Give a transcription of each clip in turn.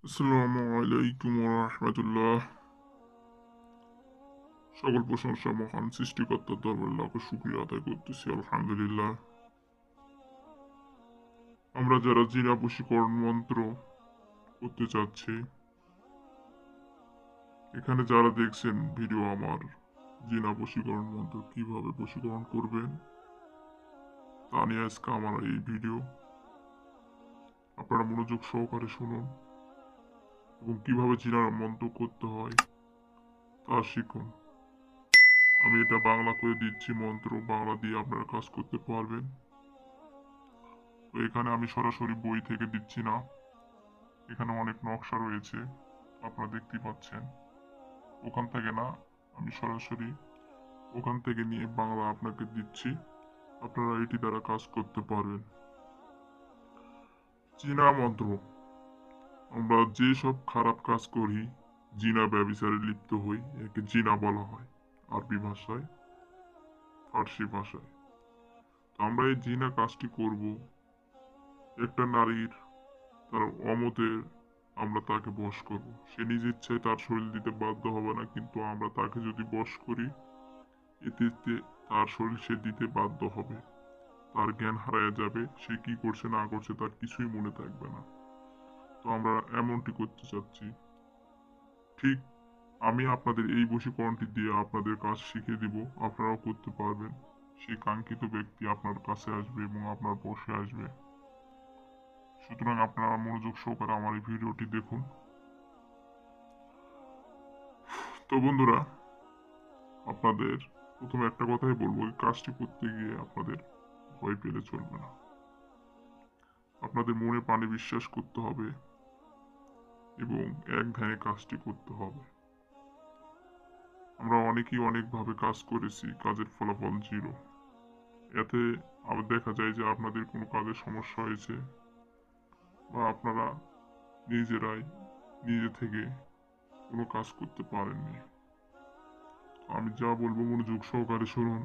আসসালামু আলাইকুম রহমতুল্লাহ। সকল প্রশংসা মহান সৃষ্টিকর্তার দরবারে লাখো শুকরিয়া আদায় করতেছি, আলহামদুলিল্লাহ। আমরা যারা জিনা বশীকরণ মন্ত্র করতে চাচ্ছি, এখানে যারা দেখছেন ভিডিও আমার, জিনা বশীকরণ মন্ত্র কিভাবে বশীকরণ করবেন তা নিয়ে আজকে আমার এই ভিডিও। আপনারা মনোযোগ সহকারে শুনুন এবং কিভাবে জিনার মন্ত্র করতে হয় তা শিখুন। আমি এটা বাংলা করে দিচ্ছি, মন্ত্র বাংলা দিয়ে আপনারা কাজ করতে পারবেন। তো এখানে আমি সরাসরি বই থেকে দিচ্ছি না, এখানে অনেক নকশা রয়েছে, আপনারা দেখতে পাচ্ছেন। ওখান থেকে না, আমি সরাসরি ওখান থেকে নিয়ে বাংলা আপনাকে দিচ্ছি, আপনারা এটি দ্বারা কাজ করতে পারবেন। চীনা মন্ত্র। আমরা যে সব খারাপ কাজ করি, জিনা ব্যভিচারে লিপ্ত হই, একে জিনা বলা হয় আরবি ভাষায়, ফার্সি ভাষায়। তো আমরা এই জিনা কাজটি করব একটা নারীর, তার অমতের, আমরা তাকে বশ করব। সে নিজ ইচ্ছায় তার শরীর দিতে বাধ্য হবে না, কিন্তু আমরা তাকে যদি বশ করি, এতে তার শরীর সে দিতে বাধ্য হবে। তার জ্ঞান হারায় যাবে, সে কি করছে না করছে তার কিছুই মনে থাকবে না। তো আমরা এমনটি করতে চাচ্ছি। ঠিক আমি আপনাদের এই বশীকরণটি দিয়ে আপনাদের কাজ শিখিয়ে দিব, আপনারাও করতে পারবেন। সেই কাঙ্ক্ষিত ব্যক্তি আপনার কাছে আসবে এবং আপনার বশে আসবে। সুতরাং আপনারা মনোযোগ সহকারে আমার এই ভিডিওটি দেখুন। তো বন্ধুরা, আপনাদের প্রথমে একটা কথাই বলবো, এই কাজটি করতে গিয়ে আপনাদের ভয় পেলে চলবে না। আপনাদের মনে প্রাণে বিশ্বাস করতে হবে এবং এক ধ্যানে কাজটি করতে হবে। আমরা অনেকেই অনেকভাবে কাজ করেছি, কাজের ফলাফল জিরো। এতে আবার দেখা যায় যে আপনাদের কোনো কাজের সমস্যা হয়েছে বা আপনারা নিজেরাই নিজে থেকে কোনো কাজ করতে পারেননি। আমি যা বলবো মনোযোগ সহকারে শুনুন।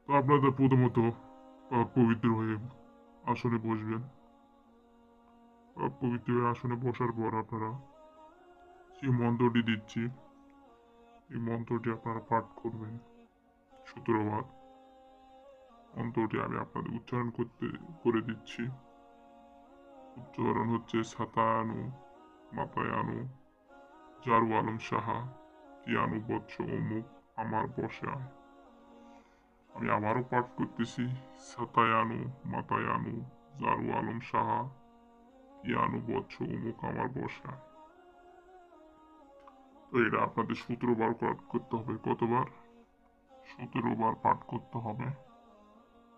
তো আপনাদের প্রথমত পবিত্র হয়ে আসনে বসবেন। পবিত্র হয়ে আসনে বসার পর আপনারা যে মন্ত্রটি দিচ্ছি, এই মন্ত্রটি আপনারা পাঠ করবেন 17 বার। মন্ত্রটি আমি আপনাদের উচ্চারণ করে দিচ্ছি। উচ্চারণ হচ্ছে সাতায়ানু মাতায়ানু জারু আলম সাহা তিয়ানু বৎস অমুক আমার বসে আয়। আমি আবারও পাঠ করতেছি, সাতায়ানু মাতায়ানু জারু আলম সাহা তিয়ানু বৎস অমুক আমার বসে আয়। তো এটা আপনাদের 17 বার পাঠ করতে হবে। কতবার? 17 বার পাঠ করতে হবে।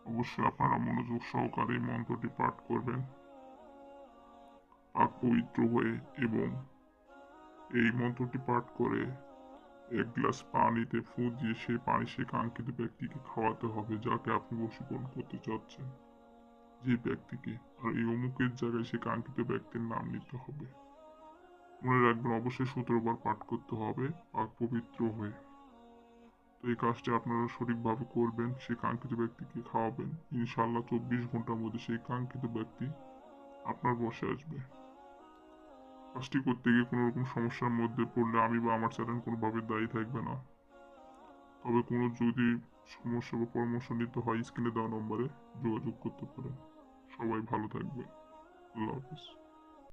অবশ্যই আপনারা মনোযোগ সহকারে মন্ত্রটি পাঠ করবেন পাক পবিত্র হয়ে, এবং এই মন্ত্রটি পাঠ করে 1 গ্লাস পানিতে ফু দিয়ে সেই পানি সে কাঙ্ক্ষিত ব্যক্তিকে খাওয়াতে হবে, যাকে আপনি বশীকরণ করতে চাচ্ছেন, যে ব্যক্তিকে। আর এই অমুকের জায়গায় সে কাঙ্ক্ষিত ব্যক্তির নাম নিতে হবে। মনে রাখবেন, অবশ্যই 17 বার পাঠ করতে হবে পাক পবিত্র হয়ে। তো এই কাজটি আপনারা সঠিকভাবে করবেন, সেই কাঙ্ক্ষিত ব্যক্তিকে খাওয়াবেন। ইনশাল্লাহ 24 ঘন্টার মধ্যে সেই কাঙ্ক্ষিত ব্যক্তি আপনার বসে আসবে। কাজটি করতে গিয়ে কোনো রকম সমস্যার মধ্যে পড়লে আমি বা আমার চ্যানেল কোনোভাবে দায়ী থাকবে না। তবে কোনো যদি সমস্যা বা পরামর্শ নিতে হয়, স্ক্রিনে দেওয়া নম্বরে যোগাযোগ করতে পারেন। সবাই ভালো থাকবে। আল্লাহ হাফিজ।